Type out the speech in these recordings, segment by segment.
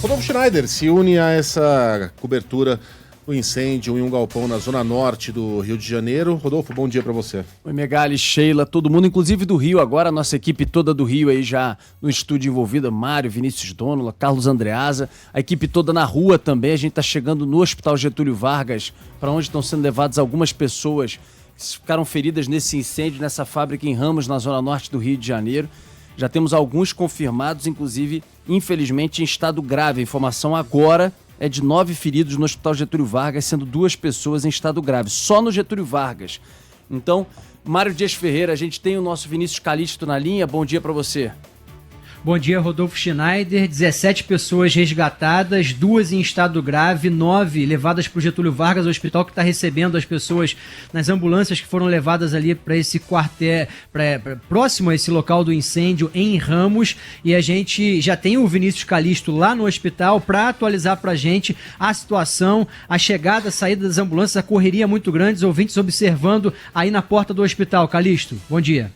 Rodolfo Schneider se une a essa cobertura do incêndio em um galpão na zona norte do Rio de Janeiro. Rodolfo, bom dia para você. Oi, Megali, Sheila, todo mundo, inclusive do Rio, agora a nossa equipe toda do Rio aí já no estúdio envolvida, Mário, Vinícius Dônola, Carlos Andreasa, a equipe toda na rua também. A gente está chegando no Hospital Getúlio Vargas, para onde estão sendo levadas algumas pessoas que ficaram feridas nesse incêndio, nessa fábrica em Ramos, na zona norte do Rio de Janeiro. Já temos alguns confirmados, inclusive, infelizmente, em estado grave. A informação agora é de 9 feridos no Hospital Getúlio Vargas, sendo 2 pessoas em estado grave, só no Getúlio Vargas. Então, Mário Dias Ferreira, a gente tem o nosso Vinícius Calixto na linha. Bom dia para você. Bom dia, Rodolfo Schneider. 17 pessoas resgatadas, 2 em estado grave, 9 levadas para o Getúlio Vargas, o hospital que está recebendo as pessoas nas ambulâncias que foram levadas ali para esse quartel, próximo a esse local do incêndio em Ramos. E a gente já tem o Vinícius Calixto lá no hospital para atualizar para a gente a situação, a chegada, a saída das ambulâncias, a correria muito grande, os ouvintes observando aí na porta do hospital. Calixto, bom dia.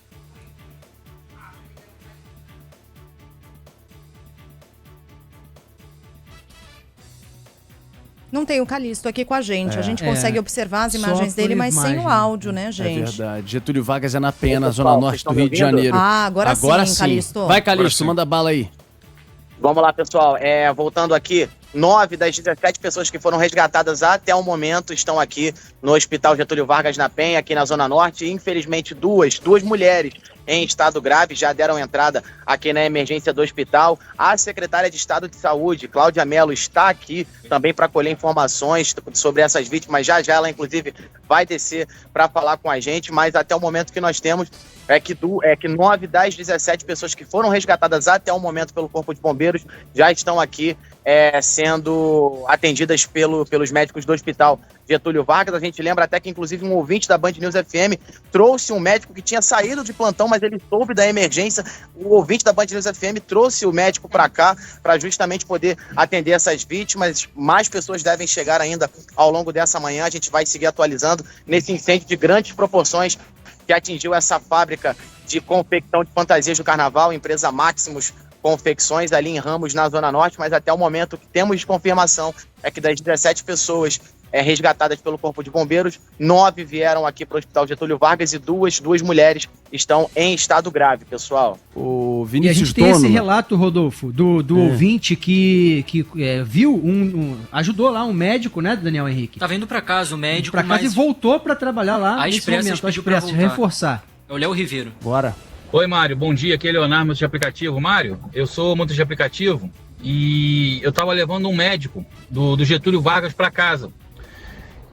Não tem o Calixto aqui com a gente. A gente consegue observar as imagens dele, mas sem o áudio, né, gente? É verdade. Getúlio Vargas é na Penha, zona norte do Rio de Janeiro. Agora sim, Calixto. Vai, Calixto, manda bala aí. Vamos lá, pessoal. Voltando aqui, 9 das 17 pessoas que foram resgatadas até o momento estão aqui no Hospital Getúlio Vargas, na Penha, aqui na Zona Norte. Infelizmente, duas mulheres em estado grave já deram entrada aqui na emergência do hospital. A secretária de Estado de Saúde, Cláudia Mello, está aqui também para colher informações sobre essas vítimas. Já ela, inclusive, vai descer para falar com a gente, mas até o momento que nós temos é que 9 das 17 pessoas que foram resgatadas até o momento pelo Corpo de Bombeiros já estão aqui sendo atendidas pelos médicos do Hospital Getúlio Vargas. A gente lembra até que, inclusive, um ouvinte da Band News FM trouxe um médico que tinha saído de plantão, mas ele soube da emergência. O ouvinte da Band News FM trouxe o médico para cá para justamente poder atender essas vítimas. Mais pessoas devem chegar ainda ao longo dessa manhã. A gente vai seguir atualizando nesse incêndio de grandes proporções que atingiu essa fábrica de confecção de fantasias do Carnaval, empresa Maximus Confecções, ali em Ramos, na Zona Norte. Mas até o momento que temos de confirmação é que das 17 pessoas resgatadas pelo Corpo de Bombeiros, 9 vieram aqui para o Hospital Getúlio Vargas e duas mulheres estão em estado grave, pessoal. O Vinícius e a gente tem esse relato, Rodolfo, do ouvinte que viu ajudou lá um médico, né, Daniel Henrique? Tá vindo para casa o médico, para casa e voltou para trabalhar lá a Expresso reforçar. É o Léo Ribeiro. Bora. Oi, Mário, bom dia, aqui é Leonardo, motorista de aplicativo. Mário, eu sou motorista de aplicativo e eu tava levando um médico do Getúlio Vargas para casa.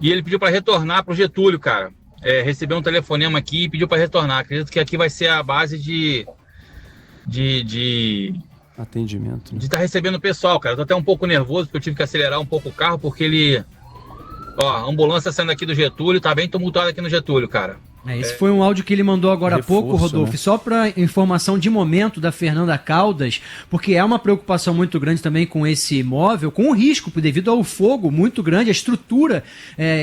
E ele pediu para retornar pro Getúlio, cara. Recebeu um telefonema aqui e pediu para retornar. Acredito que aqui vai ser a base de atendimento, né? De estar recebendo o pessoal, cara. Eu tô até um pouco nervoso porque eu tive que acelerar um pouco o carro porque ele... a ambulância saindo aqui do Getúlio, tá bem tumultuado aqui no Getúlio, cara. Esse foi um áudio que ele mandou agora há pouco, Rodolfo, né? Só para informação de momento da Fernanda Caldas, porque é uma preocupação muito grande também com esse imóvel, com o risco devido ao fogo muito grande, a estrutura.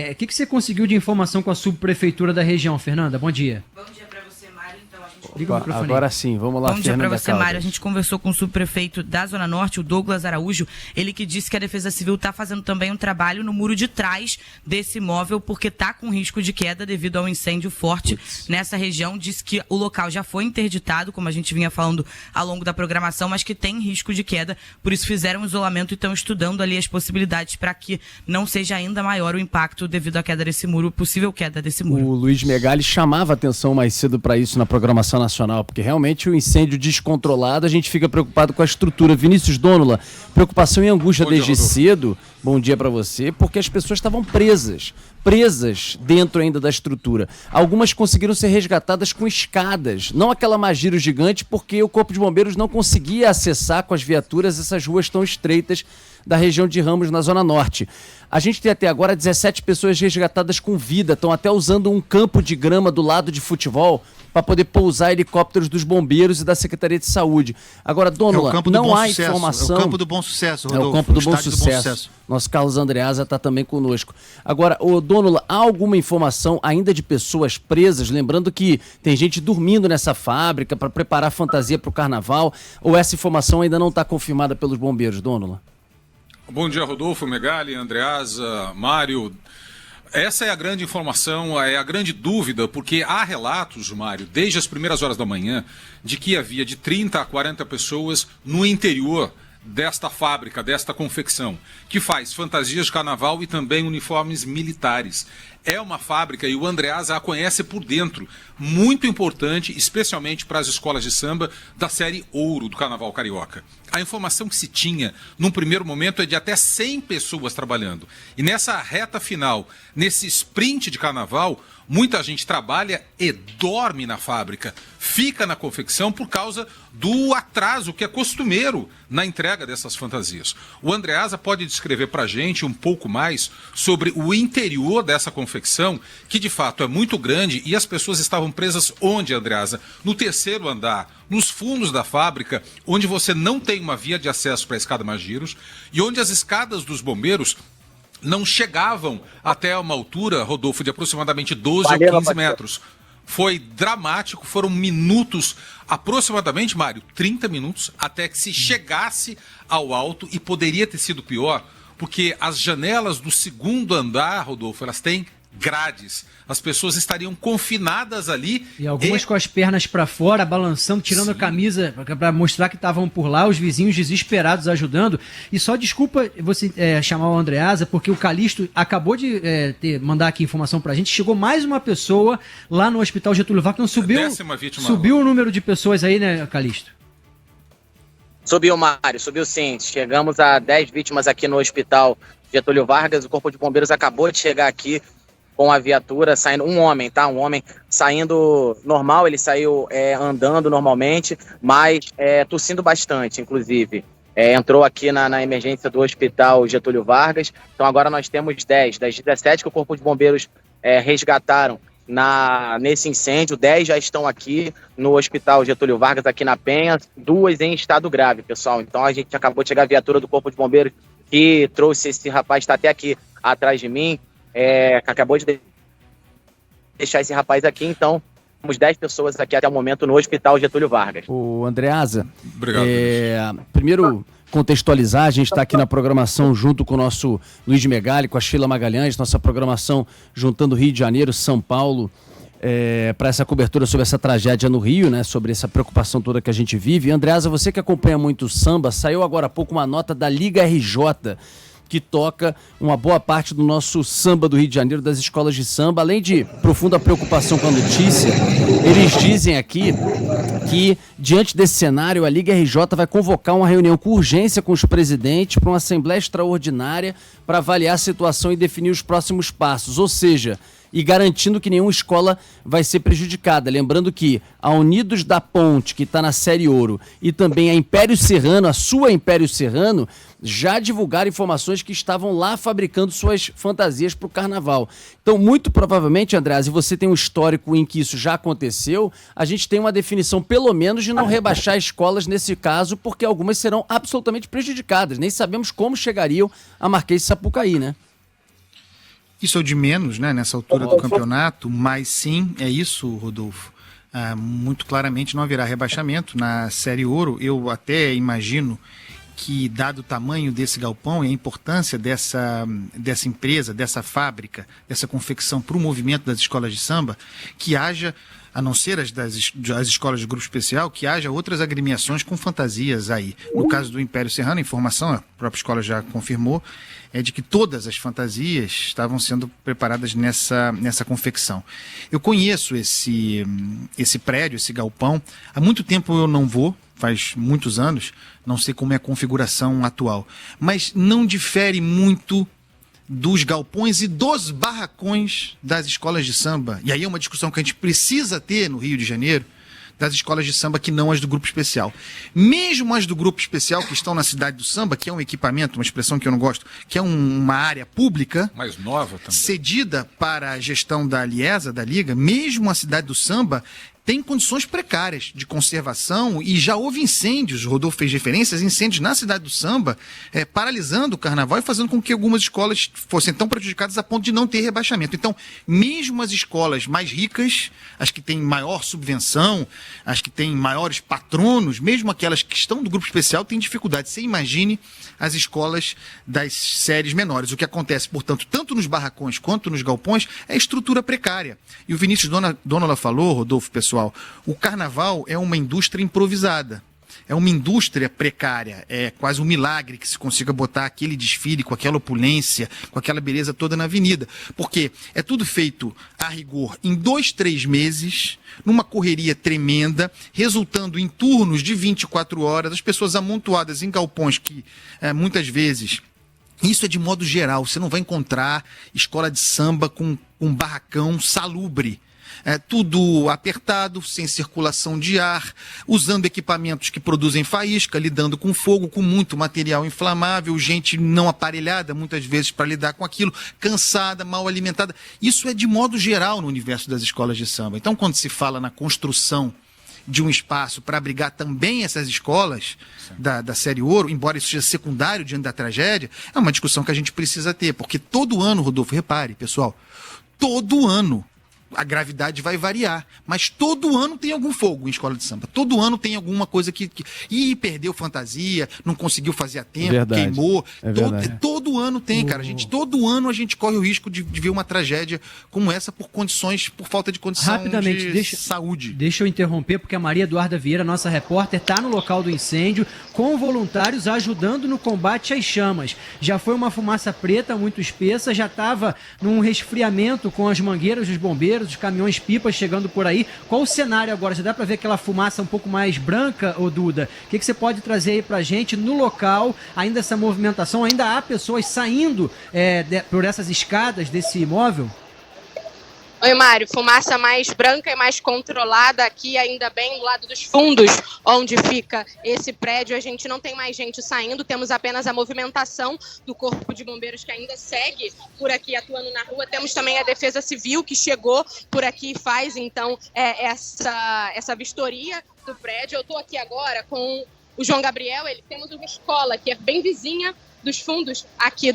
O que você conseguiu de informação com a subprefeitura da região, Fernanda? Bom dia. Bom dia para você, Mário. Então, a gente... Liga o microfone. Agora sim, vamos lá, Bom dia Fernanda para você, Caldas. Mário. A gente conversou com o subprefeito da Zona Norte, o Douglas Araújo, ele que disse que a Defesa Civil está fazendo também um trabalho no muro de trás desse imóvel, porque está com risco de queda devido ao incêndio forte nessa região. Disse que o local já foi interditado, como a gente vinha falando ao longo da programação, mas que tem risco de queda, por isso fizeram um isolamento e estão estudando ali as possibilidades para que não seja ainda maior o impacto devido à queda desse muro, possível queda desse muro. O Luiz Megali chamava atenção mais cedo para isso na programação nacional, porque realmente o incêndio descontrolado, a gente fica preocupado com a estrutura. Vinícius Dônola, preocupação e angústia desde cedo, bom dia para você, porque as pessoas estavam presas dentro ainda da estrutura. Algumas conseguiram ser resgatadas com escadas, não aquela Magiro gigante, porque o Corpo de Bombeiros não conseguia acessar com as viaturas essas ruas tão estreitas da região de Ramos, na Zona Norte. A gente tem até agora 17 pessoas resgatadas com vida, estão até usando um campo de grama do lado de futebol para poder pousar helicópteros dos bombeiros e da Secretaria de Saúde. Agora, Dônola, não há informação... É o Campo do Bom Sucesso, Rodolfo. É o Campo do Bom Sucesso. Nosso Carlos Andreasa está também conosco. Agora, Dônola, há alguma informação ainda de pessoas presas? Lembrando que tem gente dormindo nessa fábrica para preparar fantasia para o Carnaval, ou essa informação ainda não está confirmada pelos bombeiros, Dônola? Bom dia, Rodolfo, Megali, Andreasa, Mário. Essa é a grande informação, é a grande dúvida, porque há relatos, Mário, desde as primeiras horas da manhã, de que havia de 30 a 40 pessoas no interior desta fábrica, desta confecção, que faz fantasias de carnaval e também uniformes militares. É uma fábrica, e o Andreasa a conhece por dentro, muito importante, especialmente para as escolas de samba da série Ouro do Carnaval Carioca. A informação que se tinha, num primeiro momento, é de até 100 pessoas trabalhando. E nessa reta final, nesse sprint de carnaval, muita gente trabalha e dorme na fábrica, fica na confecção por causa do atraso que é costumeiro na entrega dessas fantasias. O Andreasa pode descrever para a gente um pouco mais sobre o interior dessa confecção, que de fato é muito grande, e as pessoas estavam presas onde, Andreasa? No terceiro andar, nos fundos da fábrica, onde você não tem uma via de acesso para a escada Magiros e onde as escadas dos bombeiros não chegavam até uma altura, Rodolfo, de aproximadamente 12 ou 15 metros. Foi dramático, foram minutos, aproximadamente, Mário, 30 minutos, até que se chegasse ao alto, e poderia ter sido pior, porque as janelas do segundo andar, Rodolfo, elas têm grades. As pessoas estariam confinadas ali. E algumas com as pernas para fora, balançando, tirando a camisa para mostrar que estavam por lá, os vizinhos desesperados ajudando. E só desculpa você chamar o Andreasa, porque o Calixto acabou de mandar aqui informação pra gente. Chegou mais uma pessoa lá no Hospital Getúlio Vargas. Então subiu o número de pessoas aí, né, Calixto? Subiu, Mário, subiu sim. Chegamos a 10 vítimas aqui no Hospital Getúlio Vargas. O Corpo de Bombeiros acabou de chegar aqui com a viatura, saindo, um homem saindo normal, ele saiu andando normalmente, mas tossindo bastante, inclusive. Entrou aqui na emergência do Hospital Getúlio Vargas. Então agora nós temos 10 das 17 que o Corpo de Bombeiros resgataram nesse incêndio. 10 já estão aqui no Hospital Getúlio Vargas, aqui na Penha, 2 em estado grave, pessoal. Então a gente acabou de chegar a viatura do Corpo de Bombeiros que trouxe esse rapaz, está até aqui atrás de mim, que acabou de deixar esse rapaz aqui. Então temos 10 pessoas aqui até o momento no Hospital Getúlio Vargas. O Andreasa, obrigado. Primeiro contextualizar, a gente está aqui na programação junto com o nosso Luiz Megali, com a Sheila Magalhães, nossa programação juntando Rio de Janeiro, São Paulo, para essa cobertura sobre essa tragédia no Rio, né, sobre essa preocupação toda que a gente vive. Andreasa, você que acompanha muito o samba, saiu agora há pouco uma nota da Liga RJ, que toca uma boa parte do nosso samba do Rio de Janeiro, das escolas de samba. Além de profunda preocupação com a notícia, eles dizem aqui que, diante desse cenário, a Liga RJ vai convocar uma reunião com urgência com os presidentes para uma assembleia extraordinária para avaliar a situação e definir os próximos passos. Ou seja, e garantindo que nenhuma escola vai ser prejudicada. Lembrando que a Unidos da Ponte, que está na Série Ouro, e também a Império Serrano, a sua Império Serrano, já divulgaram informações que estavam lá fabricando suas fantasias para o carnaval. Então, muito provavelmente, Andreasa, e você tem um histórico em que isso já aconteceu, a gente tem uma definição, pelo menos, de não rebaixar escolas nesse caso, porque algumas serão absolutamente prejudicadas. Nem sabemos como chegariam a Marquês de Sapucaí, né? Isso é o de menos, né, nessa altura do campeonato, mas sim, é isso, Rodolfo. Muito claramente não haverá rebaixamento na Série Ouro. Eu até imagino que, dado o tamanho desse galpão e a importância dessa empresa, dessa fábrica, dessa confecção para o movimento das escolas de samba, que haja, a não ser as escolas de grupo especial, que haja outras agremiações com fantasias aí. No caso do Império Serrano, a informação, a própria escola já confirmou, é de que todas as fantasias estavam sendo preparadas nessa confecção. Eu conheço esse prédio, esse galpão. Há muito tempo eu não vou, faz muitos anos, não sei como é a configuração atual, mas não difere muito dos galpões e dos barracões das escolas de samba. E aí é uma discussão que a gente precisa ter no Rio de Janeiro, das escolas de samba que não as do grupo especial. Mesmo as do grupo especial que estão na cidade do samba, que é um equipamento, uma expressão que eu não gosto, que é uma área pública, mais nova também, cedida para a gestão da Liesa, da Liga, mesmo a cidade do samba tem condições precárias de conservação e já houve incêndios, o Rodolfo fez referências, incêndios na cidade do Samba, paralisando o carnaval e fazendo com que algumas escolas fossem tão prejudicadas a ponto de não ter rebaixamento. Então, mesmo as escolas mais ricas, as que têm maior subvenção, as que têm maiores patronos, mesmo aquelas que estão do grupo especial, têm dificuldade. Você imagine as escolas das séries menores. O que acontece, portanto, tanto nos barracões quanto nos galpões, é estrutura precária. E o Vinícius Donola falou, Rodolfo, pessoal, o carnaval é uma indústria improvisada. É uma indústria precária, é quase um milagre que se consiga botar aquele desfile com aquela opulência, com aquela beleza toda na avenida. Porque é tudo feito a rigor em 2, 3 meses, numa correria tremenda, resultando em turnos de 24 horas, as pessoas amontoadas em galpões que muitas vezes... Isso é de modo geral, você não vai encontrar escola de samba com um barracão salubre. Tudo apertado, sem circulação de ar, usando equipamentos que produzem faísca, lidando com fogo, com muito material inflamável, gente não aparelhada muitas vezes para lidar com aquilo, cansada, mal alimentada. Isso é de modo geral no universo das escolas de samba. Então, quando se fala na construção de um espaço para abrigar também essas escolas da série Ouro, embora isso seja secundário diante da tragédia, é uma discussão que a gente precisa ter, porque todo ano, Rodolfo, repare, pessoal, todo ano a gravidade vai variar, mas todo ano tem algum fogo em escola de samba, todo ano tem alguma coisa que perdeu fantasia, não conseguiu fazer a tempo, queimou, todo ano tem, cara, todo ano a gente corre o risco de ver uma tragédia como essa por falta de condição de saúde. Deixa eu interromper, porque a Maria Eduarda Vieira, nossa repórter, está no local do incêndio, com voluntários ajudando no combate às chamas. Já foi uma fumaça preta muito espessa, já estava num resfriamento com as mangueiras dos bombeiros, os caminhões-pipas chegando por aí. Qual o cenário agora? Já dá para ver aquela fumaça um pouco mais branca, ô Duda? O que você pode trazer aí pra gente no local? Ainda essa movimentação, ainda há pessoas saindo por essas escadas desse imóvel? Oi, Mário, fumaça mais branca e mais controlada aqui, ainda bem, do lado dos fundos, onde fica esse prédio. A gente não tem mais gente saindo, temos apenas a movimentação do Corpo de Bombeiros, que ainda segue por aqui atuando na rua. Temos também a Defesa Civil, que chegou por aqui e faz, então, essa vistoria do prédio. Eu estou aqui agora com o João Gabriel, temos uma escola que é bem vizinha dos fundos aqui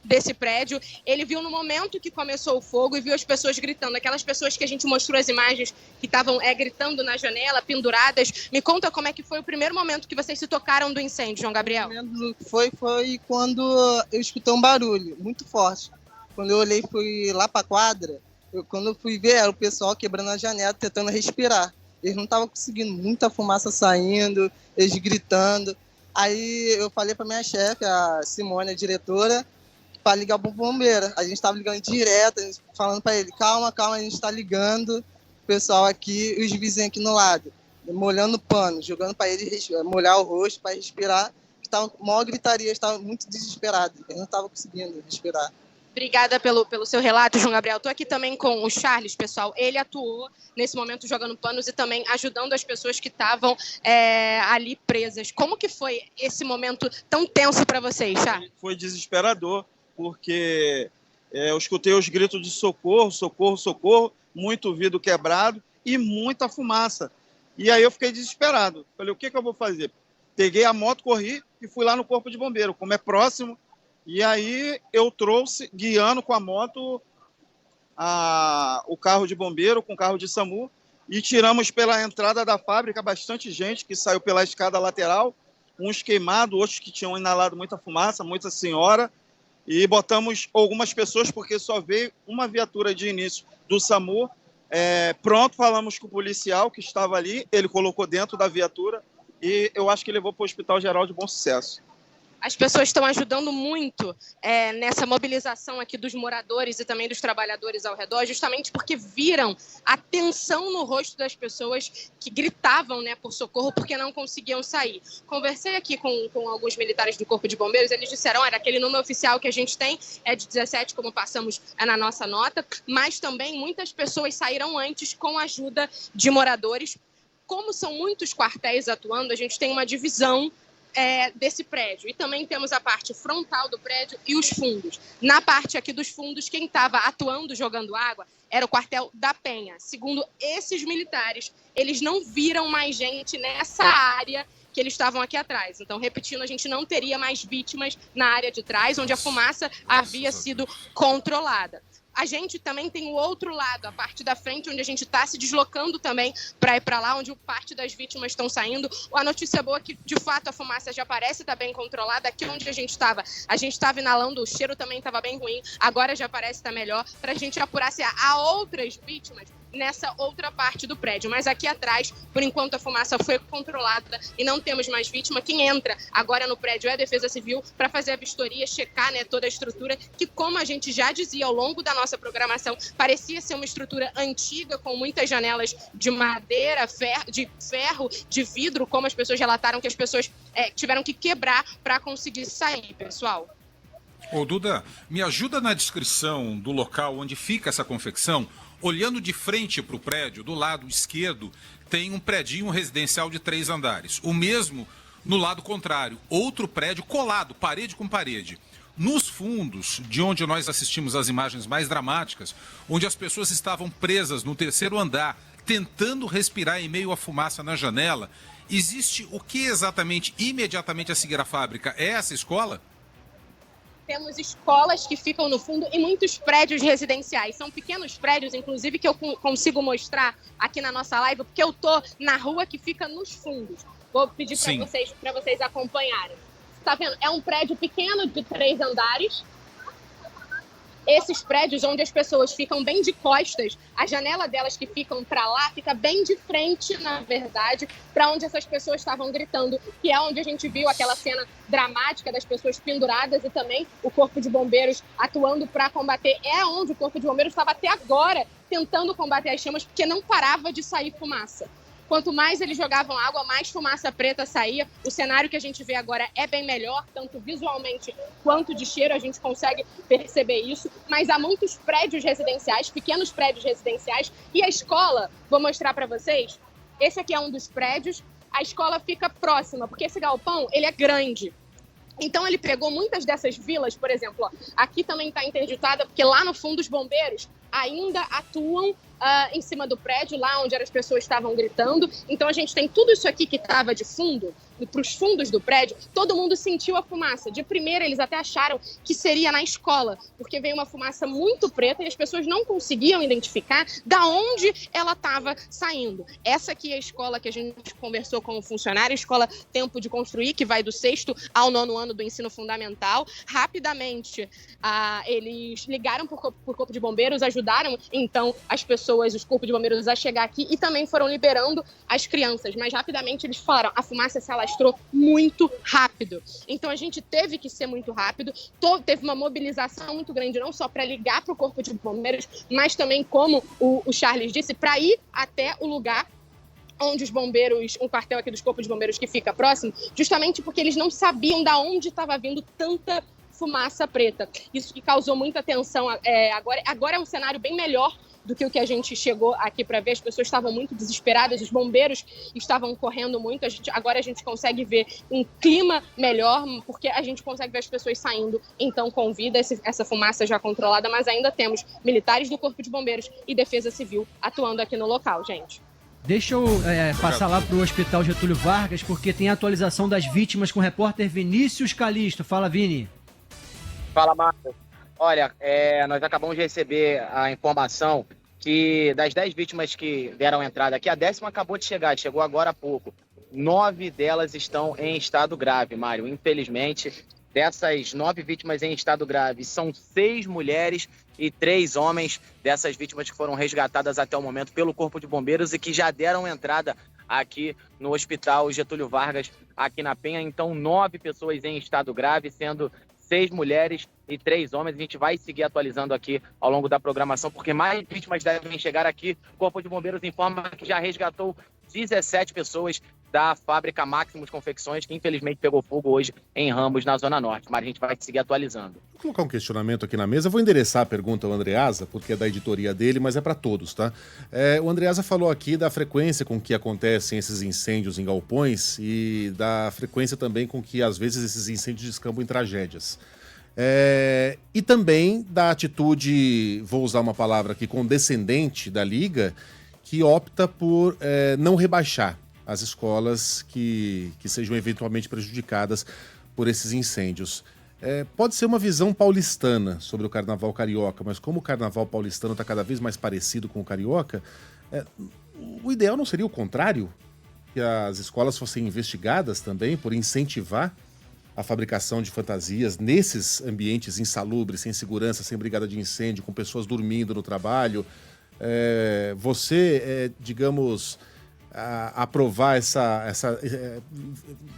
desse prédio. Ele viu no momento que começou o fogo e viu as pessoas gritando, aquelas pessoas que a gente mostrou as imagens que estavam gritando na janela, penduradas. Me conta como é que foi o primeiro momento que vocês se tocaram do incêndio, João Gabriel. Foi quando eu escutei um barulho muito forte. Quando eu olhei, fui lá para a quadra, quando eu fui ver, era o pessoal quebrando a janela, tentando respirar. Eles não estavam conseguindo, muita fumaça saindo, eles gritando. Aí eu falei para minha chefe, a Simone, a diretora, para ligar para o bombeiro. A gente estava ligando direto, falando para ele, calma, a gente está ligando. O pessoal aqui, os vizinhos aqui no lado, molhando pano, jogando para ele molhar o rosto para respirar. Estavam maior gritaria, estavam muito desesperados, eles não estavam conseguindo respirar. Obrigada pelo seu relato, João Gabriel. Estou aqui também com o Charles, pessoal. Ele atuou nesse momento jogando panos e também ajudando as pessoas que estavam ali presas. Como que foi esse momento tão tenso para vocês, Charles? Foi desesperador, porque eu escutei os gritos de socorro, socorro, socorro, muito vidro quebrado e muita fumaça. E aí eu fiquei desesperado. Falei, o que eu vou fazer? Peguei a moto, corri e fui lá no Corpo de Bombeiro, como é próximo. E aí eu trouxe, guiando com a moto, o carro de bombeiro com o carro de SAMU e tiramos pela entrada da fábrica bastante gente que saiu pela escada lateral, uns queimados, outros que tinham inalado muita fumaça, muita senhora, e botamos algumas pessoas porque só veio uma viatura de início do SAMU. Pronto, falamos com o policial que estava ali, ele colocou dentro da viatura e eu acho que levou para o Hospital Geral de Bom Sucesso. As pessoas estão ajudando muito nessa mobilização aqui dos moradores e também dos trabalhadores ao redor, justamente porque viram a tensão no rosto das pessoas que gritavam, né, por socorro porque não conseguiam sair. Conversei aqui com alguns militares do Corpo de Bombeiros, eles disseram, aquele número oficial que a gente tem é de 17, como passamos na nossa nota, mas também muitas pessoas saíram antes com a ajuda de moradores. Como são muitos quartéis atuando, a gente tem uma divisão desse prédio. E também temos a parte frontal do prédio e os fundos. Na parte aqui dos fundos, quem estava atuando, jogando água, era o quartel da Penha. Segundo esses militares, eles não viram mais gente nessa área que eles estavam aqui atrás. Então, repetindo, a gente não teria mais vítimas na área de trás, onde a fumaça havia sido controlada. A gente também tem o outro lado, a parte da frente, onde a gente está se deslocando também para ir para lá, onde parte das vítimas estão saindo. A notícia boa é que, de fato, a fumaça já parece estar bem controlada. Aqui onde a gente estava inalando, o cheiro também estava bem ruim, agora já parece estar melhor, para a gente apurar se há outras vítimas nessa outra parte do prédio. Mas aqui atrás, por enquanto, a fumaça foi controlada e não temos mais vítima. Quem entra agora no prédio é a Defesa Civil para fazer a vistoria, checar, né, toda a estrutura, que, como a gente já dizia ao longo da nossa programação, parecia ser uma estrutura antiga, com muitas janelas de madeira, de ferro, de vidro, como as pessoas relataram que as pessoas tiveram que quebrar para conseguir sair, pessoal. Ô, Duda, me ajuda na descrição do local onde fica essa confecção. Olhando de frente para o prédio, do lado esquerdo, tem um predinho residencial de 3 andares. O mesmo no lado contrário, outro prédio colado, parede com parede. Nos fundos, de onde nós assistimos as imagens mais dramáticas, onde as pessoas estavam presas no 3º andar, tentando respirar em meio à fumaça na janela, existe o que exatamente, imediatamente a seguir à fábrica? É essa escola? Temos escolas que ficam no fundo e muitos prédios residenciais. São pequenos prédios, inclusive, que eu consigo mostrar aqui na nossa live, porque eu tô na rua que fica nos fundos. Vou pedir para vocês acompanharem. Tá vendo? É um prédio pequeno de 3 andares. Esses prédios onde as pessoas ficam bem de costas, a janela delas que ficam para lá fica bem de frente, na verdade, para onde essas pessoas estavam gritando, que é onde a gente viu aquela cena dramática das pessoas penduradas e também o Corpo de Bombeiros atuando para combater. É onde o Corpo de Bombeiros estava até agora tentando combater as chamas, porque não parava de sair fumaça. Quanto mais eles jogavam água, mais fumaça preta saía. O cenário que a gente vê agora é bem melhor, tanto visualmente quanto de cheiro, a gente consegue perceber isso. Mas há muitos prédios residenciais, pequenos prédios residenciais. E a escola, vou mostrar para vocês, esse aqui é um dos prédios. A escola fica próxima, porque esse galpão, ele é grande. Então ele pegou muitas dessas vilas, por exemplo, ó, aqui também está interditada, porque lá no fundo os bombeiros ainda atuam em cima do prédio, lá onde as pessoas estavam gritando. Então a gente tem tudo isso aqui que estava de fundo, para os fundos do prédio, todo mundo sentiu a fumaça. De primeira eles até acharam que seria na escola, porque veio uma fumaça muito preta e as pessoas não conseguiam identificar da onde ela estava saindo. Essa aqui é a escola que a gente conversou com o funcionário, a escola Tempo de Construir, que vai do 6º ao 9º ano do ensino fundamental. Rapidamente eles ligaram para o Corpo de Bombeiros, ajudaram então as pessoas, os corpos de bombeiros, a chegar aqui e também foram liberando as crianças. Mas rapidamente eles falaram, a fumaça se alastrou muito rápido. Então a gente teve que ser muito rápido, teve uma mobilização muito grande, não só para ligar para o Corpo de Bombeiros, mas também, como o Charles disse, para ir até o lugar onde os bombeiros, um quartel aqui dos Corpos de Bombeiros que fica próximo, justamente porque eles não sabiam de onde estava vindo tanta fumaça preta. Isso que causou muita tensão. Agora é um cenário bem melhor do que o que a gente chegou aqui para ver. As pessoas estavam muito desesperadas, os bombeiros estavam correndo muito. Agora a gente consegue ver um clima melhor, porque a gente consegue ver as pessoas saindo, então, com vida, essa fumaça já controlada, mas ainda temos militares do Corpo de Bombeiros e Defesa Civil atuando aqui no local, gente. Deixa eu passar lá para o Hospital Getúlio Vargas, porque tem a atualização das vítimas com o repórter Vinícius Calisto. Fala, Vini. Fala, Marcos. Olha, nós acabamos de receber a informação que das 10 vítimas que deram entrada aqui, a 10ª acabou de chegar, chegou agora há pouco. 9 delas estão em estado grave, Mário. Infelizmente, dessas 9 vítimas em estado grave, são 6 mulheres e 3 homens dessas vítimas que foram resgatadas até o momento pelo Corpo de Bombeiros e que já deram entrada aqui no Hospital Getúlio Vargas, aqui na Penha. Então, 9 pessoas em estado grave, sendo 6 mulheres e 3 homens. A gente vai seguir atualizando aqui ao longo da programação, porque mais vítimas devem chegar aqui. O Corpo de Bombeiros informa que já resgatou 17 pessoas da fábrica Maximus Confecções, que infelizmente pegou fogo hoje em Ramos, na Zona Norte. Mas a gente vai seguir atualizando. Vou colocar um questionamento aqui na mesa. Vou endereçar a pergunta ao Andreasa, porque é da editoria dele, mas é para todos, tá? O Andreasa falou aqui da frequência com que acontecem esses incêndios em galpões e da frequência também com que, às vezes, esses incêndios descambam em tragédias. E também da atitude, vou usar uma palavra aqui, condescendente da Liga, que opta por não rebaixar as escolas que sejam eventualmente prejudicadas por esses incêndios. Pode ser uma visão paulistana sobre o carnaval carioca, mas como o carnaval paulistano está cada vez mais parecido com o carioca, o ideal não seria o contrário? Que as escolas fossem investigadas também por incentivar a fabricação de fantasias nesses ambientes insalubres, sem segurança, sem brigada de incêndio, com pessoas dormindo no trabalho. Digamos, aprovar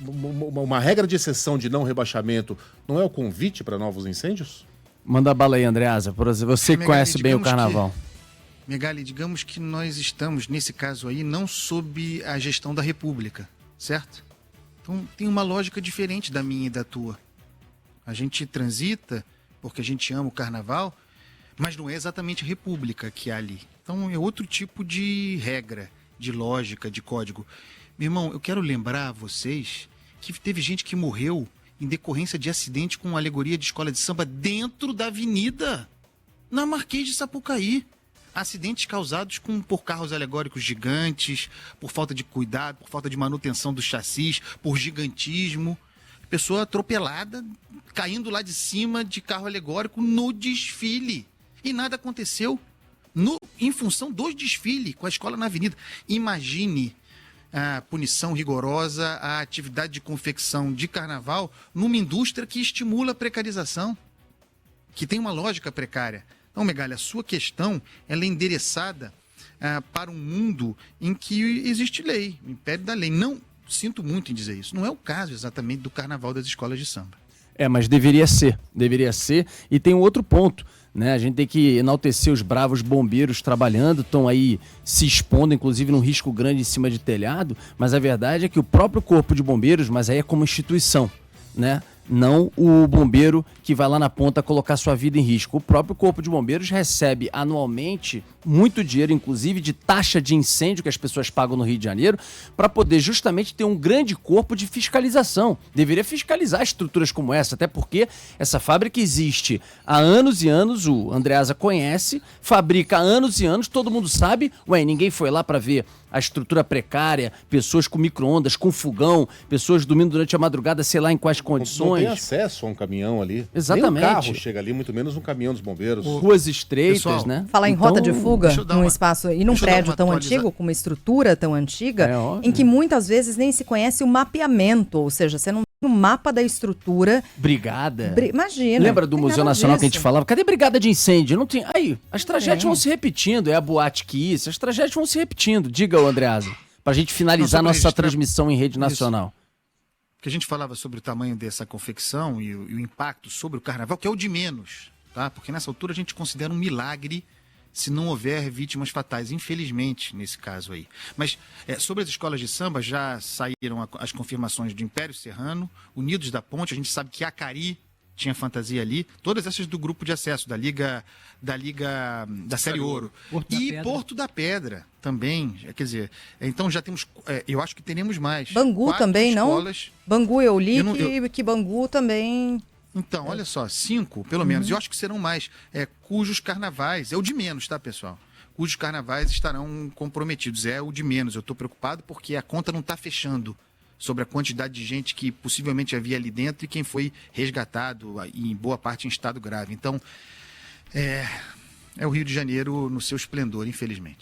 uma regra de exceção de não rebaixamento não é o convite para novos incêndios? Manda bala aí, Andreasa. Você que conhece bem o carnaval. Megali, digamos que nós estamos, nesse caso aí, não sob a gestão da República, certo? Então tem uma lógica diferente da minha e da tua. A gente transita porque a gente ama o carnaval, mas não é exatamente a República que há ali. Então é outro tipo de regra, de lógica, de código. Meu irmão, eu quero lembrar a vocês que teve gente que morreu em decorrência de acidente com alegoria de escola de samba dentro da avenida, na Marquês de Sapucaí. Acidentes causados por carros alegóricos gigantes, por falta de cuidado, por falta de manutenção dos chassis, por gigantismo. Pessoa atropelada, caindo lá de cima de carro alegórico no desfile. E nada aconteceu em função do desfile com a escola na avenida. Imagine a punição rigorosa, a atividade de confecção de carnaval numa indústria que estimula a precarização, que tem uma lógica precária. Então, Megali, a sua questão ela é endereçada para um mundo em que existe lei, o império da lei. Não, sinto muito em dizer isso, não é o caso exatamente do carnaval das escolas de samba. Mas deveria ser. E tem um outro ponto, né? A gente tem que enaltecer os bravos bombeiros trabalhando, estão aí se expondo, inclusive, num risco grande em cima de telhado, mas a verdade é que o próprio Corpo de Bombeiros, mas aí é como instituição, né? Não o bombeiro que vai lá na ponta colocar sua vida em risco. O próprio Corpo de Bombeiros recebe anualmente muito dinheiro, inclusive de taxa de incêndio que as pessoas pagam no Rio de Janeiro, para poder justamente ter um grande corpo de fiscalização. Deveria fiscalizar estruturas como essa, até porque essa fábrica existe há anos e anos, o Andreasa conhece, fabrica há anos e anos, todo mundo sabe. Ninguém foi lá para ver a estrutura precária, pessoas com micro-ondas, com fogão, pessoas dormindo durante a madrugada, sei lá em quais condições. Não tem acesso a um caminhão ali. Exatamente. Nem um carro chega ali, muito menos um caminhão dos bombeiros. Ruas estreitas, pessoal, né? Falar em rota de fuga num espaço e num prédio tão antigo, com uma estrutura tão antiga, em que muitas vezes nem se conhece o mapeamento, ou seja, você não tem um mapa da estrutura. Brigada. Imagina. Lembra do Museu Nacional que a gente falava? Cadê brigada de incêndio? Não tem. Aí, as tragédias vão se repetindo. É a boate que isso, as tragédias vão se repetindo. Diga, Andreasa, pra gente finalizar nossa transmissão em rede nacional. Que a gente falava sobre o tamanho dessa confecção e o impacto sobre o carnaval, que é o de menos, tá? Porque nessa altura a gente considera um milagre se não houver vítimas fatais, infelizmente, nesse caso aí. Mas sobre as escolas de samba, já saíram as confirmações do Império Serrano, Unidos da Ponte, a gente sabe que Acari tinha fantasia ali, todas essas do grupo de acesso, da Série Ouro. Porto da Pedra também, quer dizer, então já temos, eu acho que teremos mais. Bangu 4 também, escolas. Não? Bangu eu li que Bangu também... Então, olha só, 5, pelo menos, eu acho que serão mais, cujos carnavais, é o de menos, tá, pessoal? Cujos carnavais estarão comprometidos, é o de menos. Eu estou preocupado porque a conta não está fechando sobre a quantidade de gente que possivelmente havia ali dentro e quem foi resgatado, em boa parte em estado grave. Então, é o Rio de Janeiro no seu esplendor, infelizmente.